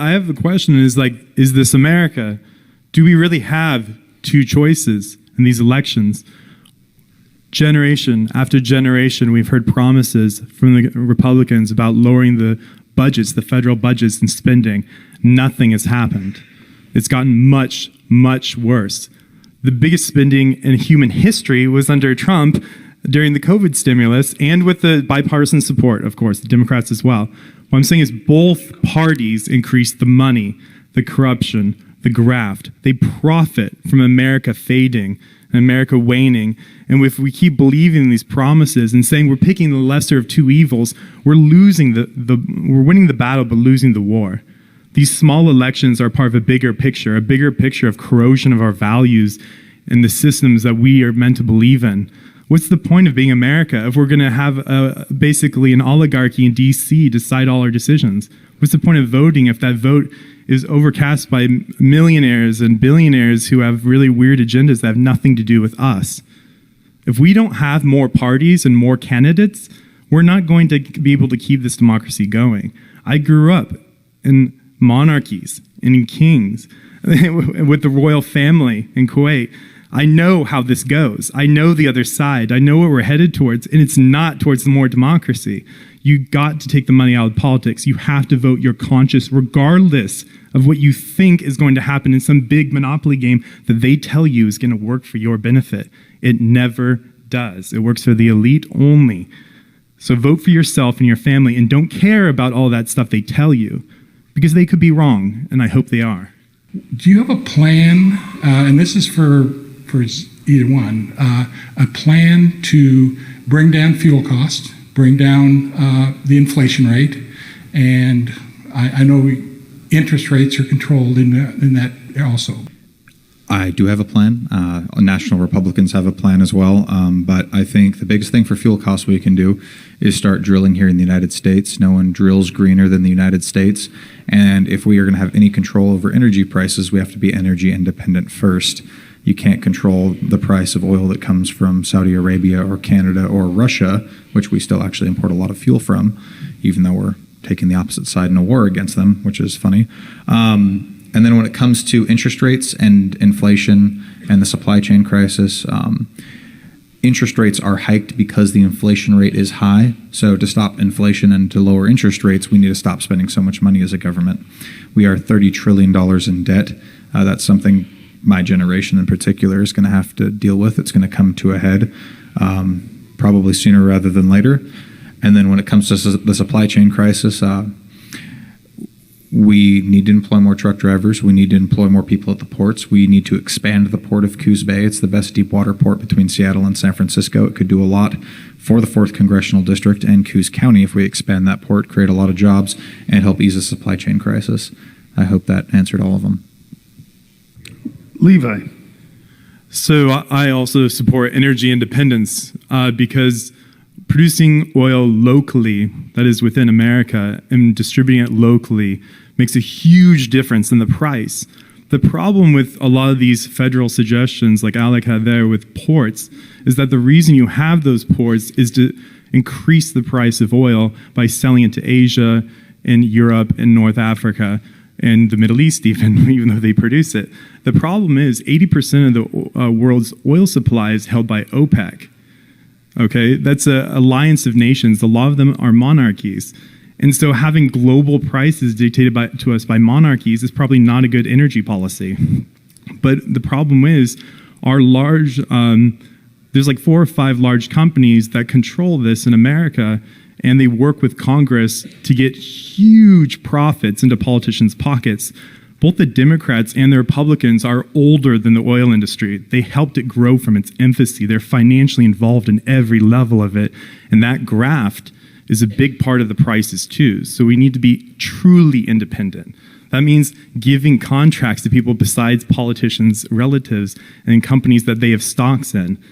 I have a question is like, is this America? Do we really have two choices in these elections? Generation after generation, we've heard promises from the Republicans about lowering the budgets, the federal budgets and spending. Nothing has happened. It's gotten much, much worse. The biggest spending in human history was under Trump during the COVID stimulus and with the bipartisan support, of course, the Democrats as well. What I'm saying is both parties increased the money, the corruption, the graft. They profit from America fading and America waning. And if we keep believing these promises and saying we're picking the lesser of two evils, we're losing we're winning the battle but losing the war. These small elections are part of a bigger picture of corrosion of our values and the systems that we are meant to believe in. What's the point of being America if we're going to have basically an oligarchy in D.C. decide all our decisions? What's the point of voting if that vote is overcast by millionaires and billionaires who have really weird agendas that have nothing to do with us? If we don't have more parties and more candidates, we're not going to be able to keep this democracy going. I grew up in monarchies and in kings with the royal family in Kuwait. I know how this goes. I know the other side. I know what we're headed towards, and it's not towards more democracy. You got to take the money out of politics. You have to vote your conscience regardless of what you think is going to happen in some big monopoly game that they tell you is going to work for your benefit. It never does. It works for the elite only. So vote for yourself and your family and don't care about all that stuff they tell you because they could be wrong, and I hope they are. Do you have a plan, and this is for either one, a plan to bring down fuel costs, bring down the inflation rate, and I know interest rates are controlled in that also. I do have a plan. National Republicans have a plan as well. But I think the biggest thing for fuel costs we can do is start drilling here in the United States. No one drills greener than the United States. And if we are going to have any control over energy prices, we have to be energy independent first. You can't control the price of oil that comes from Saudi Arabia or Canada or Russia, which we still actually import a lot of fuel from, even though we're taking the opposite side in a war against them, which is funny. And then when it comes to interest rates and inflation and the supply chain crisis, interest rates are hiked because the inflation rate is high. So to stop inflation and to lower interest rates, we need to stop spending so much money as a government. We are $30 trillion in debt. That's something my generation in particular is going to have to deal with. It's going to come to a head probably sooner rather than later. And then when it comes to the supply chain crisis, we need to employ more truck drivers. We need to employ more people at the ports. We need to expand the port of Coos Bay. It's the best deep water port between Seattle and San Francisco. It could do a lot for the 4th Congressional District and Coos County if we expand that port, create a lot of jobs, and help ease the supply chain crisis. I hope that answered all of them. Levi. So I also support energy independence because producing oil locally, that is within America, and distributing it locally makes a huge difference in the price. The problem with a lot of these federal suggestions, like Alec had there with ports, is that the reason you have those ports is to increase the price of oil by selling it to Asia and Europe and North Africa and the Middle East even though they produce it. The problem is 80% of the world's oil supply is held by OPEC. Okay, that's an alliance of nations. A lot of them are monarchies. And so having global prices dictated to us by monarchies is probably not a good energy policy. But the problem is our large, there's like 4 or 5 large companies that control this in America, and they work with Congress to get huge profits into politicians' pockets. Both the Democrats and the Republicans are older than the oil industry. They helped it grow from its infancy. They're financially involved in every level of it. And that graft is a big part of the prices too. So we need to be truly independent. That means giving contracts to people besides politicians' relatives and companies that they have stocks in.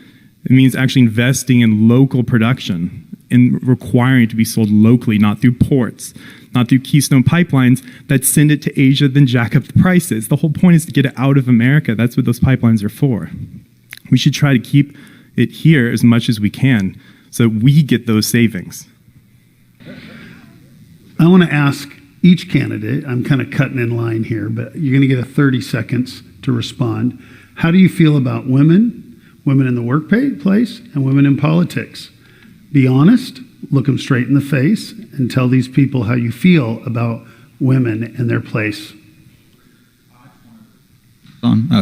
It means actually investing in local production and requiring it to be sold locally, not through ports, not through Keystone pipelines that send it to Asia, then jack up the prices. The whole point is to get it out of America. That's what those pipelines are for. We should try to keep it here as much as we can so we get those savings. I want to ask each candidate, I'm kind of cutting in line here, but you're going to get a 30 seconds to respond. How do you feel about women in the workplace, and women in politics? Be honest, look them straight in the face, and tell these people how you feel about women and their place.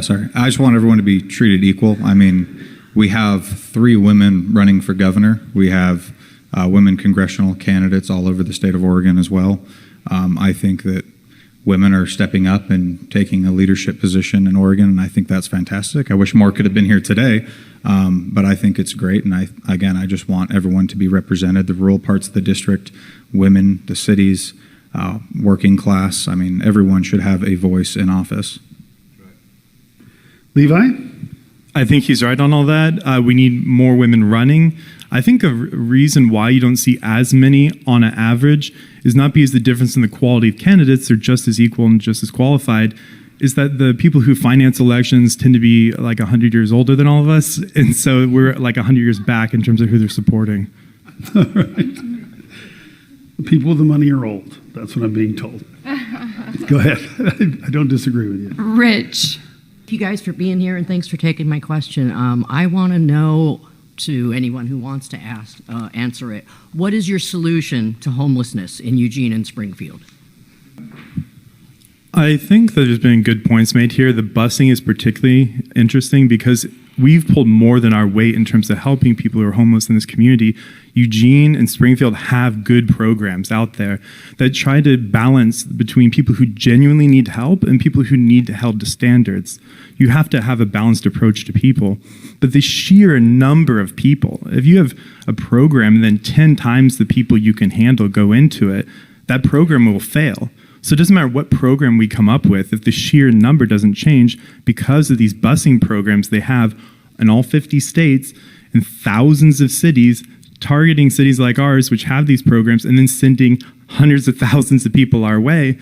Sorry. I just want everyone to be treated equal. I mean, we have 3 women running for governor. We have women congressional candidates all over the state of Oregon as well. I think that women are stepping up and taking a leadership position in Oregon, and I think that's fantastic. I wish more could have been here today, but I think it's great. And I just want everyone to be represented, the rural parts of the district, women, the cities, working class. I mean, everyone should have a voice in office. Levi? I think he's right on all that. We need more women running. I think a reason why you don't see as many on an average is not because the difference in the quality of candidates are just as equal and just as qualified, is that the people who finance elections tend to be like 100 years older than all of us. And so we're like 100 years back in terms of who they're supporting. All right. The people with the money are old. That's what I'm being told. Go ahead. I don't disagree with you. Rich. Thank you guys for being here, and thanks for taking my question. I want to know, to anyone who wants to answer it, what is your solution to homelessness in Eugene and Springfield? I think that there's been good points made here. The busing is particularly interesting because we've pulled more than our weight in terms of helping people who are homeless in this community. Eugene and Springfield have good programs out there that try to balance between people who genuinely need help and people who need held to standards. You have to have a balanced approach to people. But the sheer number of people, if you have a program and then 10 times the people you can handle go into it, that program will fail. So it doesn't matter what program we come up with if the sheer number doesn't change because of these busing programs they have in all 50 states and thousands of cities, targeting cities like ours, which have these programs, and then sending hundreds of thousands of people our way.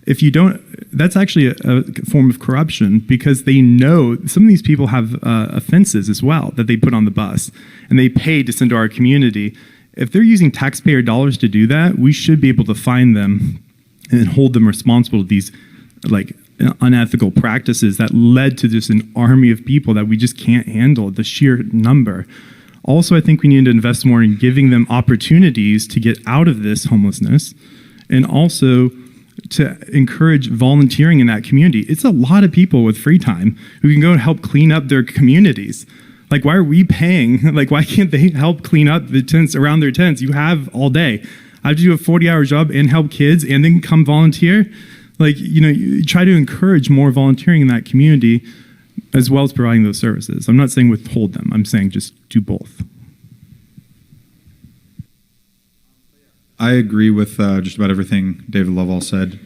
If you don't, that's actually a form of corruption because they know some of these people have offenses as well that they put on the bus and they pay to send to our community. If they're using taxpayer dollars to do that, we should be able to find them and hold them responsible to these like unethical practices that led to just an army of people that we just can't handle, the sheer number. Also, I think we need to invest more in giving them opportunities to get out of this homelessness and also to encourage volunteering in that community. It's a lot of people with free time who can go and help clean up their communities. Like, why are we paying? Like, why can't they help clean up the tents around their tents? You have all day. I have to do a 40-hour job and help kids and then come volunteer. Like, you try to encourage more volunteering in that community as well as providing those services. I'm not saying withhold them. I'm saying just do both. I agree with just about everything David Lovell said.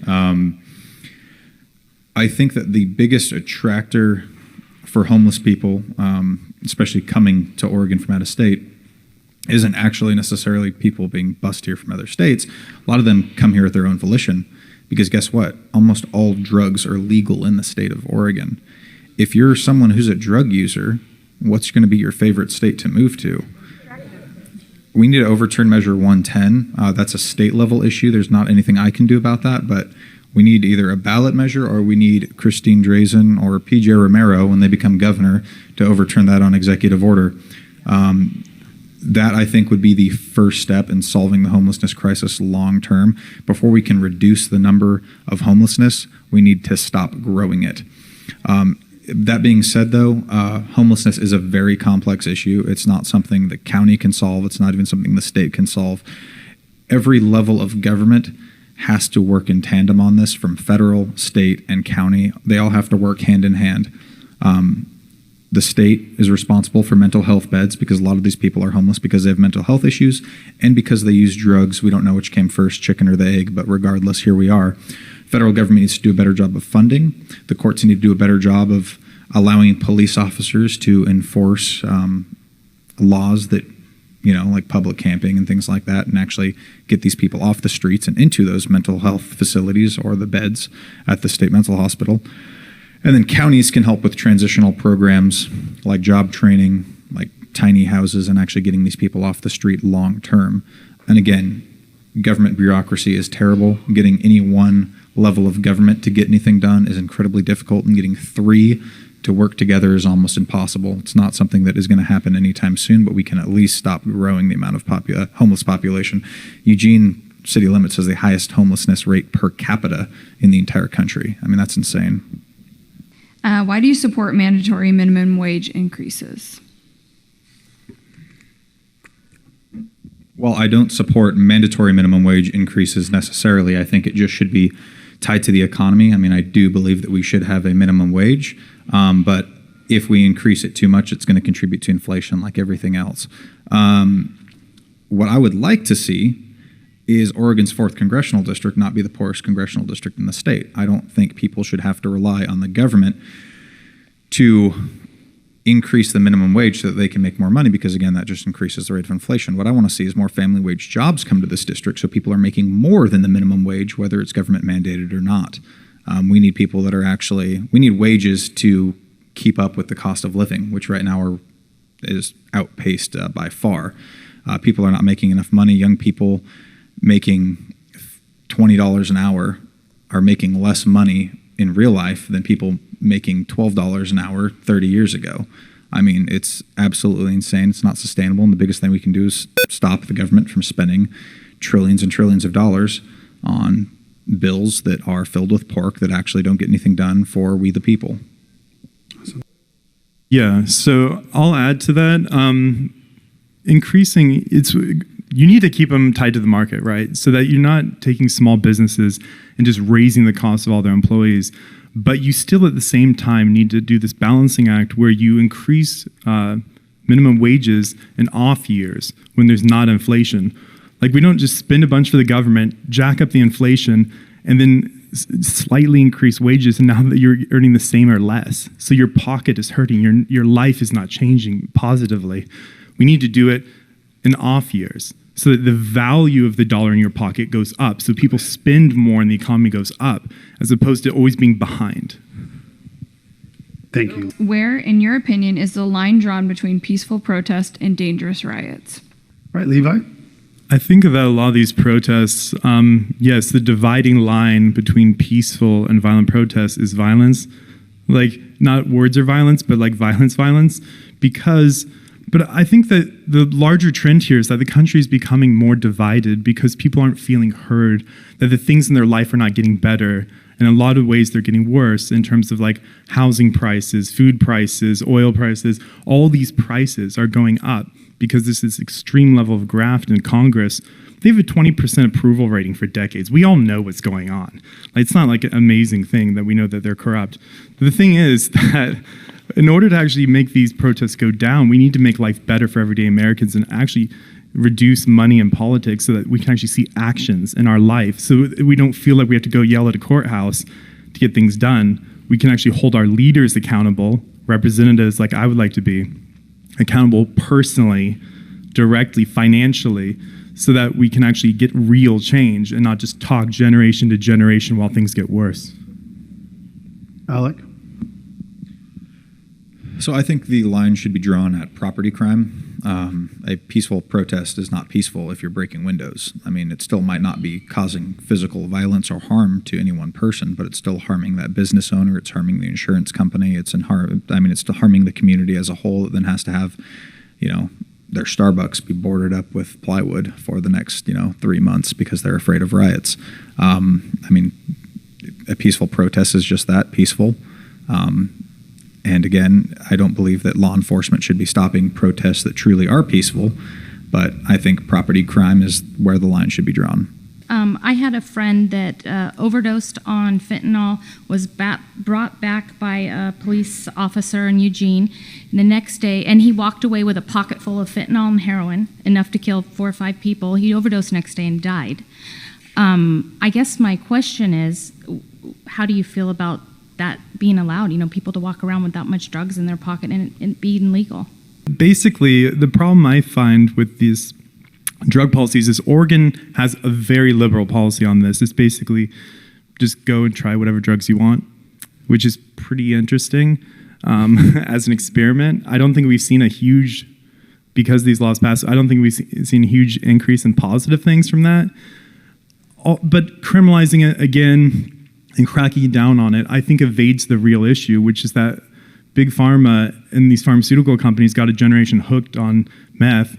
I think that the biggest attractor for homeless people, especially coming to Oregon from out of state, isn't actually necessarily people being bused here from other states. A lot of them come here at their own volition because guess what? Almost all drugs are legal in the state of Oregon. If you're someone who's a drug user, what's going to be your favorite state to move to? We need to overturn Measure 110. That's a state level issue. There's not anything I can do about that, but we need either a ballot measure or we need Christine Drazan or PJ Romero when they become governor to overturn that on executive order. That, I think, would be the first step in solving the homelessness crisis long term. Before we can reduce the number of homelessness, we need to stop growing it. That being said, though, homelessness is a very complex issue. It's not something the county can solve. It's not even something the state can solve. Every level of government has to work in tandem on this, from federal, state, and county. They all have to work hand in hand. The state is responsible for mental health beds because a lot of these people are homeless because they have mental health issues and because they use drugs. We don't know which came first, chicken or the egg, but regardless, here we are. Federal government needs to do a better job of funding. The courts need to do a better job of allowing police officers to enforce laws that, like public camping and things like that, and actually get these people off the streets and into those mental health facilities or the beds at the state mental hospital. And then counties can help with transitional programs like job training, like tiny houses, and actually getting these people off the street long term. And again, government bureaucracy is terrible. Getting any one level of government to get anything done is incredibly difficult, and getting three to work together is almost impossible. It's not something that is going to happen anytime soon, but we can at least stop growing the amount of homeless population. Eugene city limits has the highest homelessness rate per capita in the entire country. I mean, that's insane. Why do you support mandatory minimum wage increases? Well, I don't support mandatory minimum wage increases necessarily. I think it just should be tied to the economy. I mean, I do believe that we should have a minimum wage, but if we increase it too much, it's going to contribute to inflation like everything else. What I would like to see is Oregon's 4th congressional district not be the poorest congressional district in the state. I don't think people should have to rely on the government to increase the minimum wage so that they can make more money, because again, that just increases the rate of inflation. What I want to see is more family wage jobs come to this district so people are making more than the minimum wage, whether it's government mandated or not. We need people that are we need wages to keep up with the cost of living, which right now is outpaced by far. People are not making enough money. Young people making $20 an hour are making less money in real life than people making $12 an hour 30 years ago. I mean, it's absolutely insane. It's not sustainable. And the biggest thing we can do is stop the government from spending trillions and trillions of dollars on bills that are filled with pork that actually don't get anything done for we the people. Yeah, so I'll add to that. You need to keep them tied to the market, right? So that you're not taking small businesses and just raising the cost of all their employees. But you still at the same time need to do this balancing act where you increase minimum wages in off years when there's not inflation. Like, we don't just spend a bunch for the government, jack up the inflation, and then slightly increase wages, and now that you're earning the same or less. So your pocket is hurting, your life is not changing positively. We need to do it in off years so that the value of the dollar in your pocket goes up, so people spend more and the economy goes up, as opposed to always being behind. Thank you. Where, in your opinion, is the line drawn between peaceful protest and dangerous riots? Right, Levi? I think that a lot of these protests, yes, the dividing line between peaceful and violent protests is violence. Like, not words are violence, but like violence. But I think that the larger trend here is that the country is becoming more divided because people aren't feeling heard, that the things in their life are not getting better. In a lot of ways, they're getting worse in terms of like housing prices, food prices, oil prices. All these prices are going up because there's this extreme level of graft in Congress. They have a 20% approval rating for decades. We all know what's going on. Like, it's not like an amazing thing that we know that they're corrupt. But the thing is that in order to actually make these protests go down, we need to make life better for everyday Americans and actually reduce money in politics so that we can actually see actions in our life. So we don't feel like we have to go yell at a courthouse to get things done. We can actually hold our leaders accountable, representatives like I would like to be, accountable personally, directly, financially, so that we can actually get real change and not just talk generation to generation while things get worse. Alec? So I think the line should be drawn at property crime. A peaceful protest is not peaceful if you're breaking windows. I mean, it still might not be causing physical violence or harm to any one person, but it's still harming that business owner. It's harming the insurance company. It's still harming the community as a whole that then has to have, their Starbucks be boarded up with plywood for the next, 3 months because they're afraid of riots. A peaceful protest is just that, peaceful. And again, I don't believe that law enforcement should be stopping protests that truly are peaceful, but I think property crime is where the line should be drawn. I had a friend that overdosed on fentanyl, was brought back by a police officer in Eugene. And the next day, and he walked away with a pocket full of fentanyl and heroin, enough to kill 4 or 5 people. He overdosed next day and died. I guess my question is, how do you feel about that being allowed, people to walk around with that much drugs in their pocket and it being legal? Basically, the problem I find with these drug policies is Oregon has a very liberal policy on this. It's basically just go and try whatever drugs you want, which is pretty interesting as an experiment. I don't think we've seen because these laws passed, I don't think we've seen a huge increase in positive things from that. but criminalizing it again and cracking down on it, I think evades the real issue, which is that big pharma and these pharmaceutical companies got a generation hooked on meth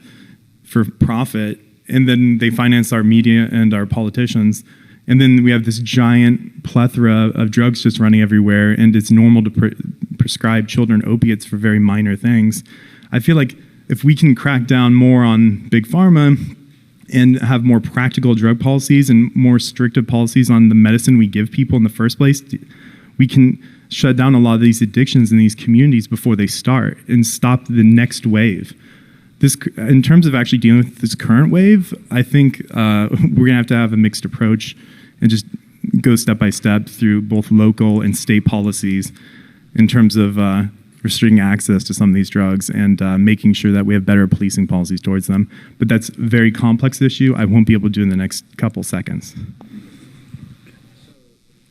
for profit, and then they finance our media and our politicians. And then we have this giant plethora of drugs just running everywhere, and it's normal to prescribe children opiates for very minor things. I feel like if we can crack down more on big pharma and have more practical drug policies and more restrictive policies on the medicine we give people in the first place, we can shut down a lot of these addictions in these communities before they start and stop the next wave. This, in terms of actually dealing with this current wave, I think we're going to have a mixed approach and just go step by step through both local and state policies in terms of restricting access to some of these drugs and making sure that we have better policing policies towards them. But that's a very complex issue. I won't be able to do in the next couple seconds.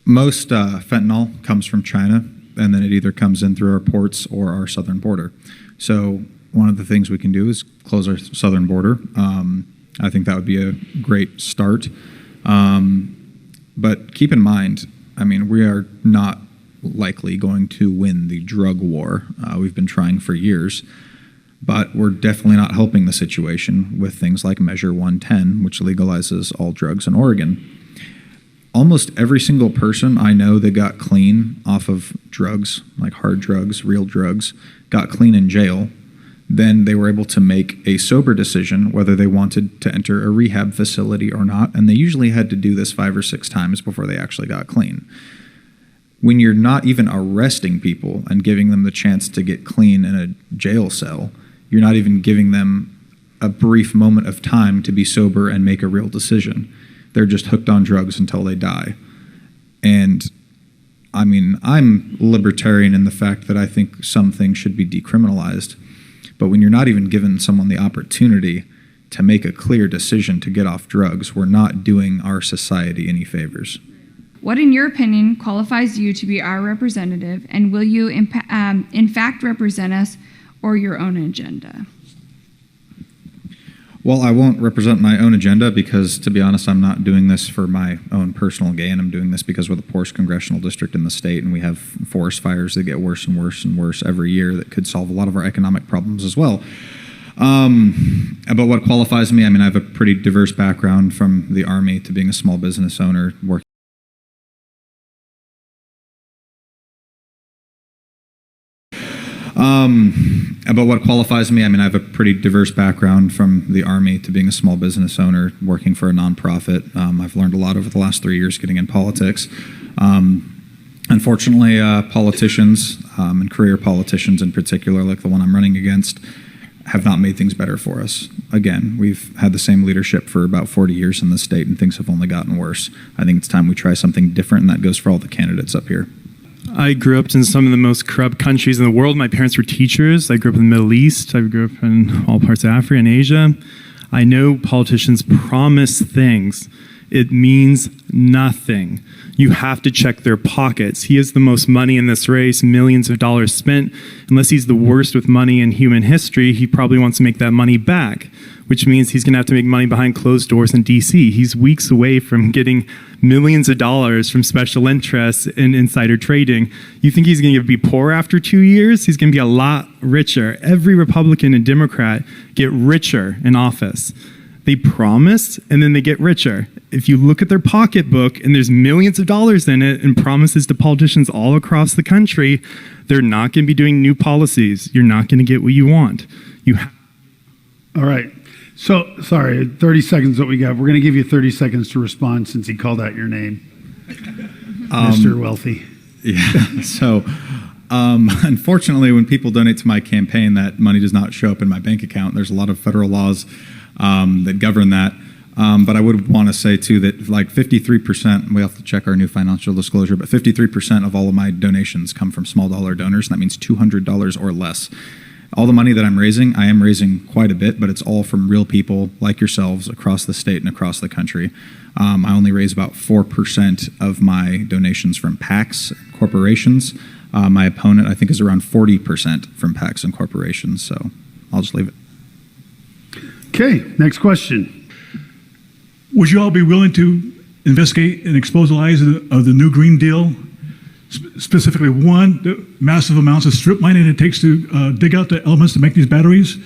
Most fentanyl comes from China, and then it either comes in through our ports or our southern border. So one of the things we can do is close our southern border. I think that would be a great start. But keep in mind, I mean, we are not likely going to win the drug war. We've been trying for years, but we're definitely not helping the situation with things like Measure 110, which legalizes all drugs in Oregon. Almost every single person I know that got clean off of drugs, like hard drugs, real drugs, got clean in jail. Then they were able to make a sober decision whether they wanted to enter a rehab facility or not, and they usually had to do this 5 or 6 times before they actually got clean. When you're not even arresting people and giving them the chance to get clean in a jail cell, you're not even giving them a brief moment of time to be sober and make a real decision. They're just hooked on drugs until they die. And I mean, I'm libertarian in the fact that I think some things should be decriminalized. But when you're not even giving someone the opportunity to make a clear decision to get off drugs, we're not doing our society any favors. What, in your opinion, qualifies you to be our representative, and will you in fact represent us or your own agenda? Well, I won't represent my own agenda because, to be honest, I'm not doing this for my own personal gain. I'm doing this because we're the poorest congressional district in the state, and we have forest fires that get worse and worse and worse every year that could solve a lot of our economic problems as well. But what qualifies me, I mean, I have a pretty diverse background from the Army to being a small business owner, working But what qualifies me, I mean, I have a pretty diverse background from the Army to being a small business owner, working for a nonprofit. I've learned a lot over the last 3 years getting in politics. Unfortunately, politicians and career politicians in particular, like the one I'm running against, have not made things better for us. Again, we've had the same leadership for about 40 years in the state, and things have only gotten worse. I think it's time we try something different, and that goes for all the candidates up here. I grew up in some of the most corrupt countries in the world. My parents were teachers. I grew up in the Middle East. I grew up in all parts of Africa and Asia. I know politicians promise things. It means nothing. You have to check their pockets. He has the most money in this race, millions of dollars spent. Unless he's the worst with money in human history, he probably wants to make that money back, which means he's going to have to make money behind closed doors in D.C. He's weeks away from getting millions of dollars from special interests and insider trading. You think he's going to be poor after 2 years? He's going to be a lot richer. Every Republican and Democrat get richer in office. They promise, and then they get richer. If you look at their pocketbook and there's millions of dollars in it and promises to politicians all across the country, they're not going to be doing new policies. You're not going to get what you want. All right. So, sorry, 30 seconds what we got. We're going to give you 30 seconds to respond since he called out your name, Mr. Wealthy. Yeah, so unfortunately, when people donate to my campaign, that money does not show up in my bank account. There's a lot of federal laws that govern that. But I would want to say, too, that like 53%, we have to check our new financial disclosure, but 53% of all of my donations come from small dollar donors, and that means $200 or less. All the money that I'm raising, I am raising quite a bit, but it's all from real people like yourselves across the state and across the country. I only raise about 4% of my donations from PACs, corporations. My opponent, I think, is around 40% from PACs and corporations, so I'll just leave it. Okay, next question. Would you all be willing to investigate and expose the lies of the new Green Deal. Specifically, one, the massive amounts of strip mining it takes to dig out the elements to make these batteries.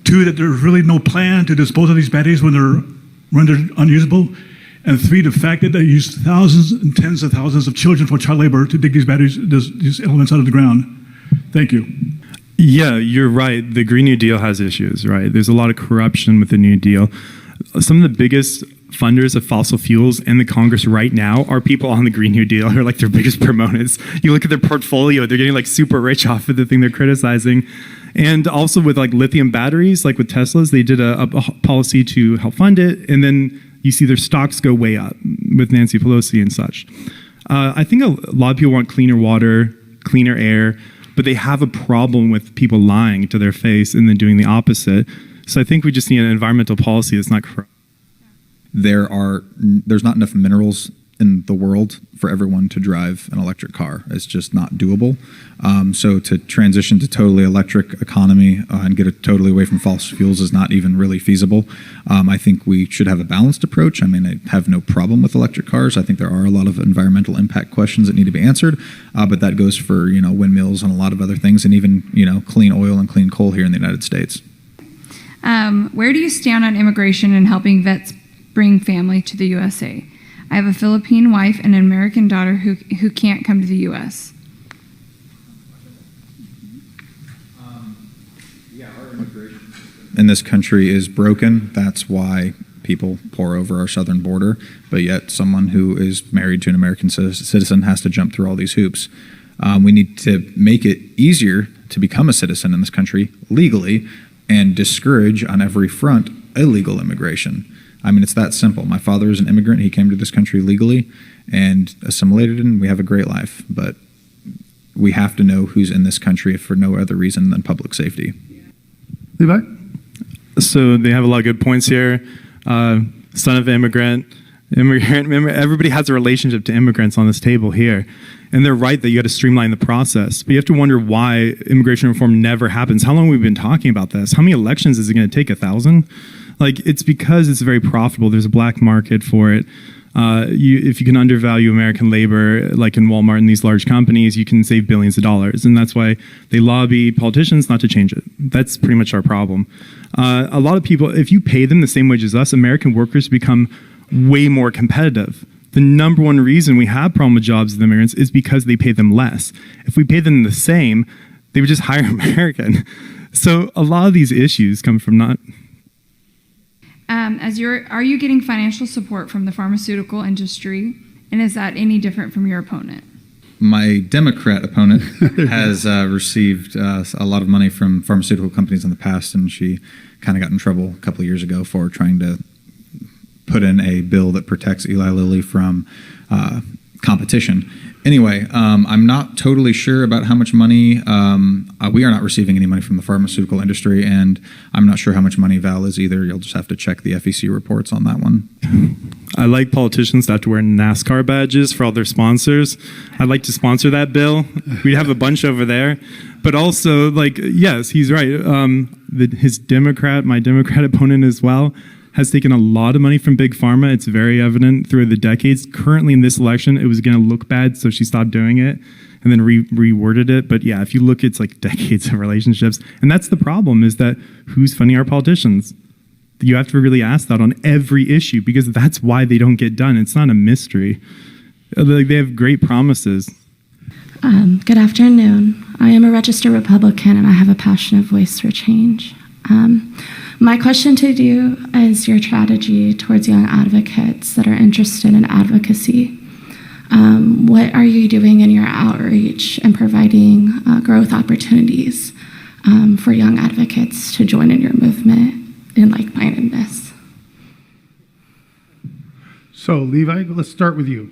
Two, that there's really no plan to dispose of these batteries when they're rendered unusable. And three, the fact that they use thousands and tens of thousands of children for child labor to dig these batteries, these elements out of the ground. Thank you. Yeah, you're right. The Green New Deal has issues, right? There's a lot of corruption with the New Deal. Some of the biggest funders of fossil fuels in the Congress right now are people on the Green New Deal who are like their biggest proponents. You look at their portfolio, they're getting like super rich off of the thing they're criticizing. And also with like lithium batteries, like with Teslas, they did a policy to help fund it. And then you see their stocks go way up with Nancy Pelosi and such. I think a lot of people want cleaner water, cleaner air, but they have a problem with people lying to their face and then doing the opposite. So I think we just need an environmental policy that's not corrupt. There's not enough minerals in the world for everyone to drive an electric car. It's just not doable. So to transition to totally electric economy and get it totally away from fossil fuels is not even really feasible. I think we should have a balanced approach. I mean, I have no problem with electric cars. I think there are a lot of environmental impact questions that need to be answered, but that goes for, windmills and a lot of other things, and even, clean oil and clean coal here in the United States. Where do you stand on immigration and helping vets bring family to the USA? I have a Philippine wife and an American daughter who can't come to the U.S. Our immigration system in this country is broken. That's why people pour over our southern border. But yet someone who is married to an American citizen has to jump through all these hoops. We need to make it easier to become a citizen in this country legally and discourage on every front illegal immigration. I mean, it's that simple. My father is an immigrant. He came to this country legally and assimilated, and we have a great life. But we have to know who's in this country for no other reason than public safety. Levi? So they have a lot of good points here. Son of immigrant. Everybody has a relationship to immigrants on this table here. And they're right that you got to streamline the process. But you have to wonder why immigration reform never happens. How long have we been talking about this? How many elections is it going to take? 1,000? Like, it's because it's very profitable. There's a black market for it. If you can undervalue American labor, like in Walmart and these large companies, you can save billions of dollars. And that's why they lobby politicians not to change it. That's pretty much our problem. A lot of people, if you pay them the same wage as us, American workers become way more competitive. The number one reason we have problem with jobs with immigrants is because they pay them less. If we paid them the same, they would just hire American. So a lot of these issues come from not... Are you getting financial support from the pharmaceutical industry, and is that any different from your opponent? My Democrat opponent has received a lot of money from pharmaceutical companies in the past, and she kind of got in trouble a couple of years ago for trying to put in a bill that protects Eli Lilly from competition. Anyway, I'm not totally sure about how much money. We are not receiving any money from the pharmaceutical industry, and I'm not sure how much money Val is either. You'll just have to check the FEC reports on that one. I like politicians that have to wear NASCAR badges for all their sponsors. I'd like to sponsor that bill. We have a bunch over there. But also, yes, he's right. My Democrat opponent as well, has taken a lot of money from Big Pharma. It's very evident through the decades. Currently in this election, it was going to look bad, so she stopped doing it and then reworded it. But yeah, if you look, it's like decades of relationships. And that's the problem, is that who's funding our politicians? You have to really ask that on every issue, because that's why they don't get done. It's not a mystery. They have great promises. Good afternoon. I am a registered Republican, and I have a passionate voice for change. My question to you is your strategy towards young advocates that are interested in advocacy. What are you doing in your outreach and providing growth opportunities for young advocates to join in your movement in like-mindedness? So, Levi, let's start with you.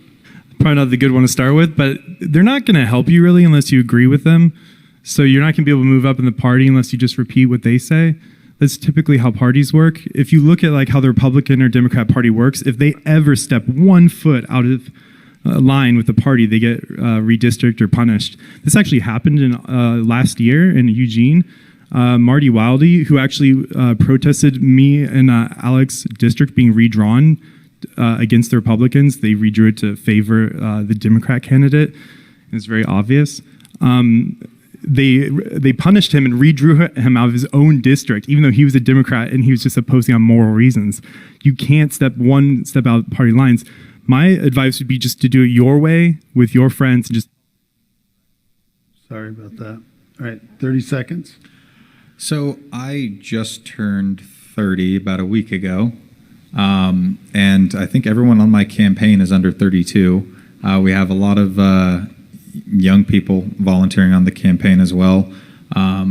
Probably not the good one to start with, but they're not going to help you really unless you agree with them. So you're not going to be able to move up in the party unless you just repeat what they say. That's typically how parties work. If you look at how the Republican or Democrat Party works, if they ever step 1 foot out of line with the party, they get redistricted or punished. This actually happened in last year in Eugene. Marty Wildy, who actually protested me and Alex's district being redrawn against the Republicans. They redrew it to favor the Democrat candidate. It's very obvious. They punished him and redrew him out of his own district, even though he was a Democrat and he was just opposing on moral reasons. You can't step out of party lines. My advice would be just to do it your way with your friends and just. Sorry about that. All right, 30 seconds. So I just turned 30 about a week ago, and I think everyone on my campaign is under 32. We have a lot of young people volunteering on the campaign as well. I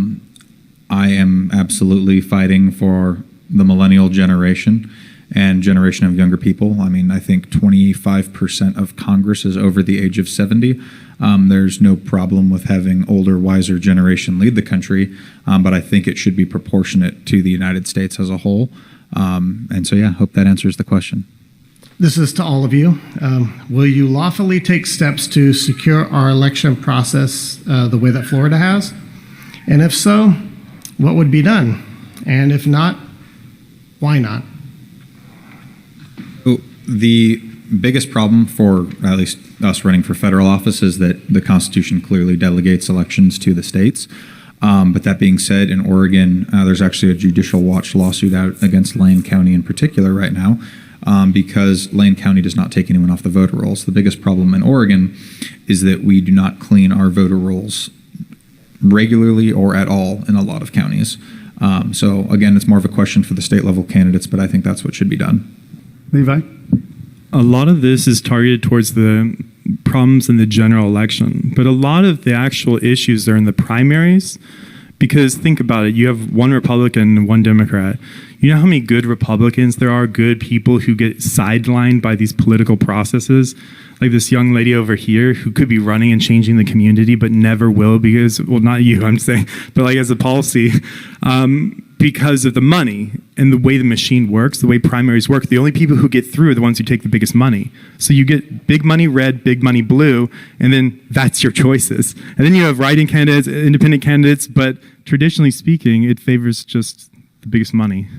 am absolutely fighting for the millennial generation and generation of younger people. I mean, I think 25% of Congress is over the age of 70. There's no problem with having older, wiser generation lead the country, but I think it should be proportionate to the United States as a whole. And so, yeah, hope that answers the question. This is to all of you. Will you lawfully take steps to secure our election process the way that Florida has? And if so, what would be done? And if not, why not? The biggest problem for at least us running for federal office is that the Constitution clearly delegates elections to the states. But that being said, in Oregon, there's actually a Judicial Watch lawsuit out against Lane County in particular right now, because Lane County does not take anyone off the voter rolls. The biggest problem in Oregon is that we do not clean our voter rolls regularly or at all in a lot of counties. So again, it's more of a question for the state level candidates, but I think that's what should be done. Levi? A lot of this is targeted towards the problems in the general election, but a lot of the actual issues are in the primaries. Because think about it, you have one Republican and one Democrat. You know how many good Republicans there are, good people who get sidelined by these political processes? Like this young lady over here who could be running and changing the community, but never will because, well, not you, I'm saying, but like as a policy, because of the money and the way the machine works, the way primaries work. The only people who get through are the ones who take the biggest money. So you get big money red, big money blue, and then that's your choices. And then you have write-in candidates, independent candidates, but traditionally speaking, it favors just the biggest money.